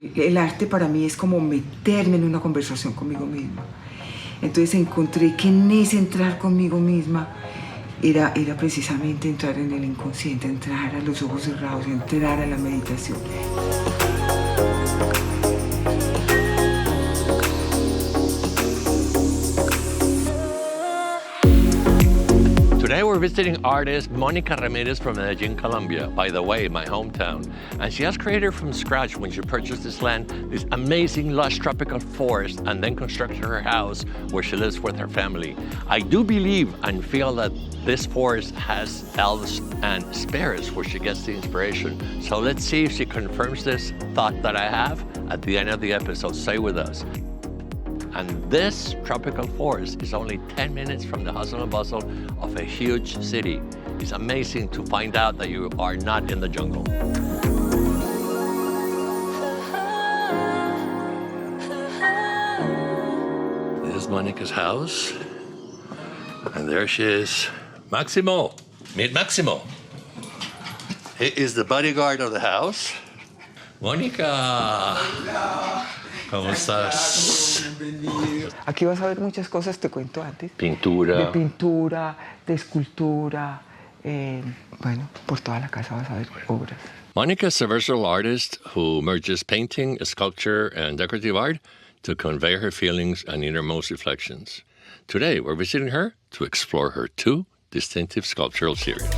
El arte para mí es como meterme en una conversación conmigo misma. Entonces encontré que en ese entrar conmigo misma era precisamente entrar en el inconsciente, entrar a los ojos cerrados, entrar a la meditación. Today we're visiting artist Mónica Ramírez from Medellín, Colombia, by the way, my hometown. And she has created from scratch, when she purchased this land, this amazing lush tropical forest and then constructed her house where she lives with her family. I do believe and feel that this forest has elves and spirits where she gets the inspiration. So let's see if she confirms this thought that I have at the end of the episode. Stay with us. And this tropical forest is only 10 minutes from the hustle and bustle of a huge city. It's amazing to find out that you are not in the jungle. This is Monica's house. And there she is. Maximo. Meet Maximo. He is the bodyguard of the house. Mónica. ¿Cómo estás? Aquí vas a ver muchas cosas, te cuento antes. Pintura. De pintura, de escultura. Bueno, por toda la casa vas a ver obras. Mónica is a versatile artist who merges painting, sculpture, and decorative art to convey her feelings and innermost reflections. Today, we're visiting her to explore her two distinctive sculptural series.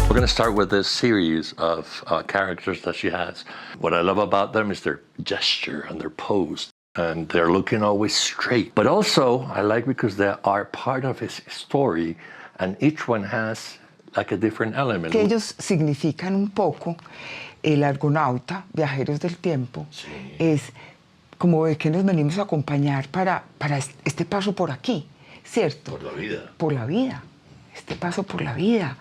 We're going to start with this series of characters that she has. What I love about them is their gesture and their pose, and they're looking always straight. But also, I like because they are part of his story, and each one has like a different element. Que ellos significan un poco el argonauta, viajeros del tiempo, sí. Es como de que nos venimos a acompañar para este paso por aquí, ¿cierto? Por la vida. Por la vida. Este paso por la vida,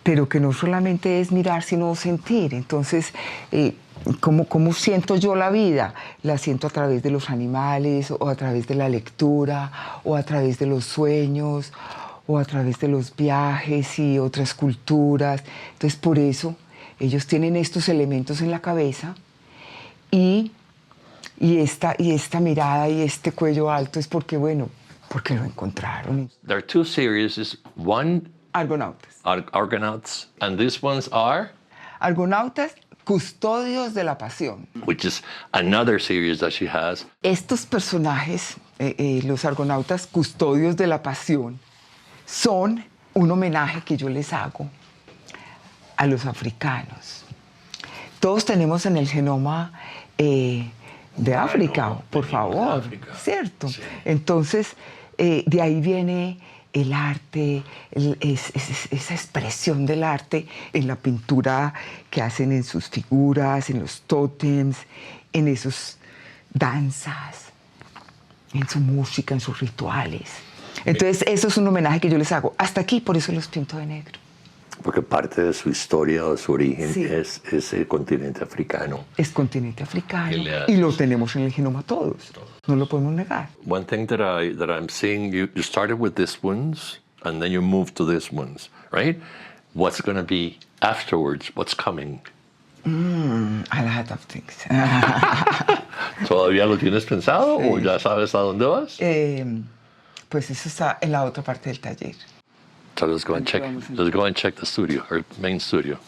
pero que no solamente es mirar, sino sentir. Entonces, ¿cómo siento yo la vida? La siento a través de los animales, o a través de la lectura, o a través de los sueños, o a través de los viajes y otras culturas. Entonces, por eso, ellos tienen estos elementos en la cabeza y esta mirada y este cuello alto es porque, bueno, porque lo encontraron. There are two series. One, Argonautas. Argonauts, and these ones are? Argonautas, custodios de la pasión. Which is another series that she has. Estos personajes, los argonautas custodios de la pasión, son un homenaje que yo les hago a los africanos. Todos tenemos en el genoma de África, por favor, África. ¿Cierto? Sí. Entonces, de ahí viene el arte, esa expresión del arte en la pintura que hacen en sus figuras, en los tótems, en esas danzas, en su música, en sus rituales. Entonces, eso es un homenaje que yo les hago. Hasta aquí, por eso los pinto de negro. Porque parte de su historia o su origen sí. es el continente africano. Es continente africano y lo tenemos en el genoma todos. No lo podemos negar. One thing that I'm seeing, you started with these ones and then you moved to these ones, right? What's going to be afterwards? What's coming? A lot of things. ¿Todavía lo tienes pensado o ya sabes a dónde vas? Pues eso está en la otra parte del taller. So let's go and check the studio, our main studio.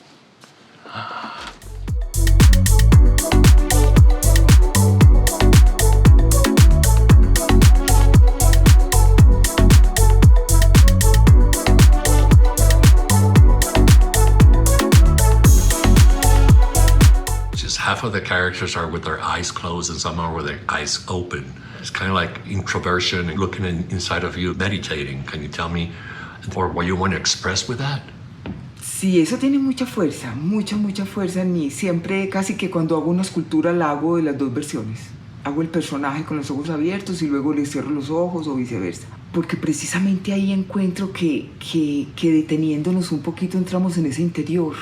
Just half of the characters are with their eyes closed and some are with their eyes open. It's kind of like introversion and looking inside of you, meditating. Can you tell me or what you want to express with that? Sí, eso tiene mucha fuerza en mí. Siempre, casi que cuando hago una escultura, la hago de las dos versiones. Hago el personaje con los ojos abiertos y luego le cierro los ojos o viceversa. Porque precisamente ahí encuentro que deteniéndonos un poquito entramos en ese interior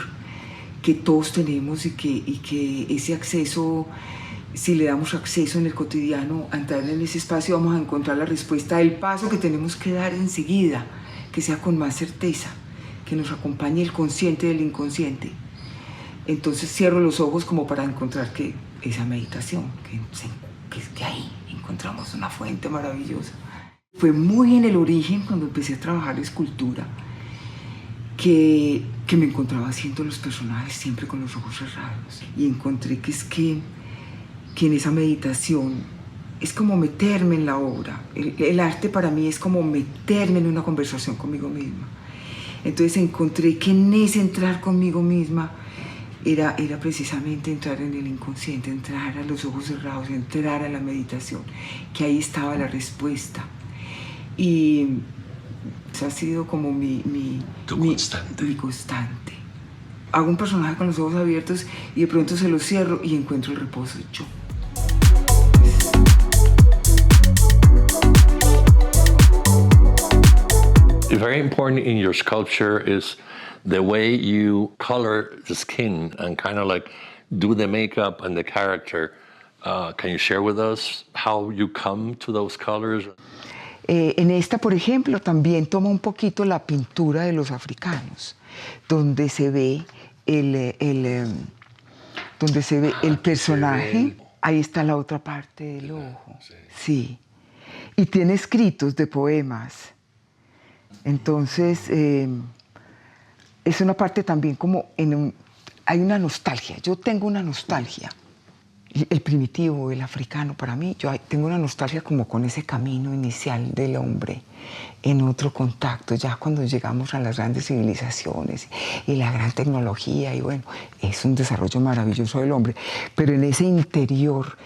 que todos tenemos y que ese acceso, si le damos acceso en el cotidiano a entrar en ese espacio, vamos a encontrar la respuesta, el paso que tenemos que dar enseguida, que sea con más certeza, que nos acompañe el consciente del inconsciente Entonces cierro los ojos como para encontrar que esa meditación, que ahí encontramos una fuente maravillosa. Fue muy en el origen, cuando empecé a trabajar escultura, que me encontraba haciendo los personajes siempre con los ojos cerrados. Y encontré que en esa meditación es como meterme en la obra. El arte para mí es como meterme en una conversación conmigo misma. Entonces encontré que en ese entrar conmigo misma era precisamente entrar en el inconsciente, entrar a los ojos cerrados, entrar a la meditación, que ahí estaba la respuesta. Y eso ha sido como mi constante. Hago un personaje con los ojos abiertos y de pronto se los cierro y encuentro el reposo yo. Very important in your sculpture is the way you color the skin and kind of like do the makeup and the character. Can you share with us how you come to those colors? En esta, por ejemplo, también toma un poquito la pintura de los africanos, donde se ve el personaje. Ahí está la otra parte del ojo. Sí. Y tiene escritos de poemas. Entonces, es una parte también como hay una nostalgia. Yo tengo una nostalgia. El primitivo, el africano, para mí, yo tengo una nostalgia como con ese camino inicial del hombre en otro contacto, ya cuando llegamos a las grandes civilizaciones y la gran tecnología, y bueno, es un desarrollo maravilloso del hombre, pero en ese interior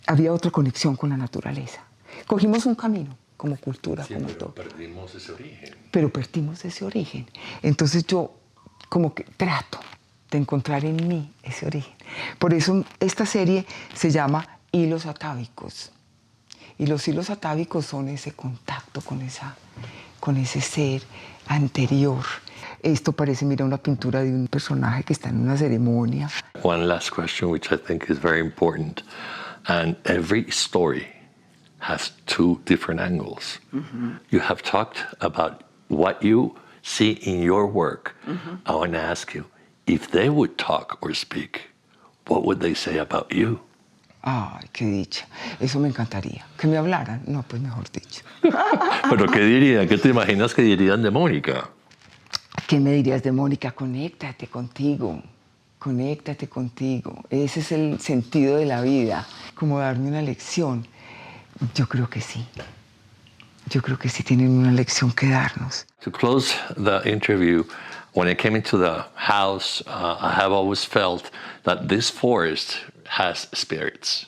había otra conexión con la naturaleza. Cogimos un camino como cultura, sí, como todo. Pero perdimos ese origen. Pero perdimos ese origen. Entonces yo como que trato de encontrar en mí ese origen. Por eso esta serie se llama Hilos Atávicos. Y los hilos atávicos son ese contacto con ese ser anterior. Esto parece, mira, una pintura de un personaje que está en una ceremonia. One last question, which I think is very important. And every story has two different angles. Mm-hmm. You have talked about what you see in your work. Mm-hmm. I want to ask you, if they would talk or speak, what would they say about you? Ay, qué dicha. Eso me encantaría. ¿Que me hablaran? No, pues mejor dicho. ¿Pero qué dirían? ¿Qué te imaginas que dirían de Mónica? ¿Qué me dirías de Mónica? Conéctate contigo. Conéctate contigo. Ese es el sentido de la vida. Como darme una lección. Yo creo que sí. Yo creo que sí tienen una lección que darnos. To close the interview, when I came into the house, I have always felt that this forest has spirits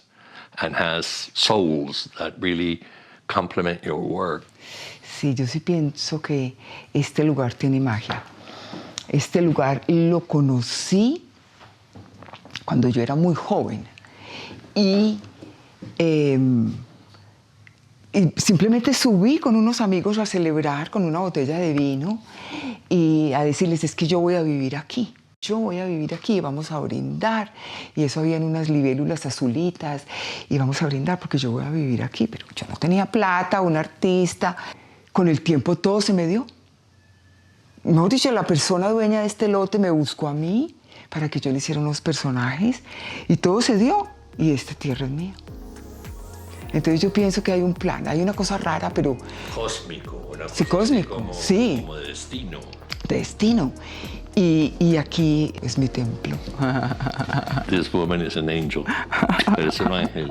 and has souls that really complement your work. Sí, yo sí pienso que este lugar tiene magia. Este lugar lo conocí cuando yo era muy joven y simplemente subí con unos amigos a celebrar con una botella de vino y a decirles, es que yo voy a vivir aquí. Yo voy a vivir aquí, vamos a brindar. Y eso habían unas libélulas azulitas y vamos a brindar porque yo voy a vivir aquí. Pero yo no tenía plata, un artista. Con el tiempo todo se me dio. Mejor dicho, la persona dueña de este lote me buscó a mí para que yo le hiciera unos personajes y todo se dio. Y esta tierra es mía. Entonces yo pienso que hay un plan, hay una cosa rara, pero... Cósmico. Sí, cósmico, sí. Como de destino. Destino. Y aquí es mi templo. This woman is an angel. Eres un ángel.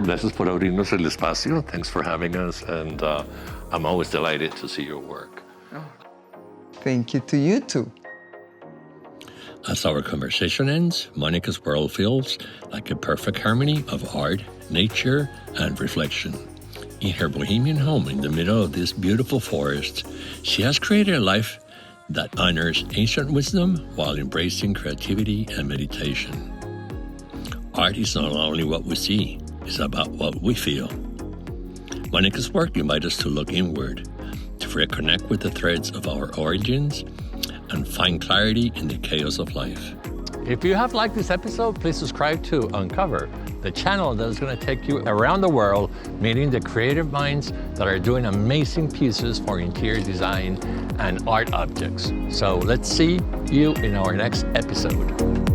Gracias por abrirnos el espacio. Thanks for having us. And I'm always delighted to see your work. Thank you to you too. As our conversation ends, Monica's world feels like a perfect harmony of art, nature, and reflection. In her bohemian home in the middle of this beautiful forest, she has created a life that honors ancient wisdom while embracing creativity and meditation. Art is not only what we see, it's about what we feel. Monica's work invites us to look inward, to reconnect with the threads of our origins, and find clarity in the chaos of life. If you have liked this episode, please subscribe to Uncover, the channel that is going to take you around the world, meeting the creative minds that are doing amazing pieces for interior design and art objects. So let's see you in our next episode.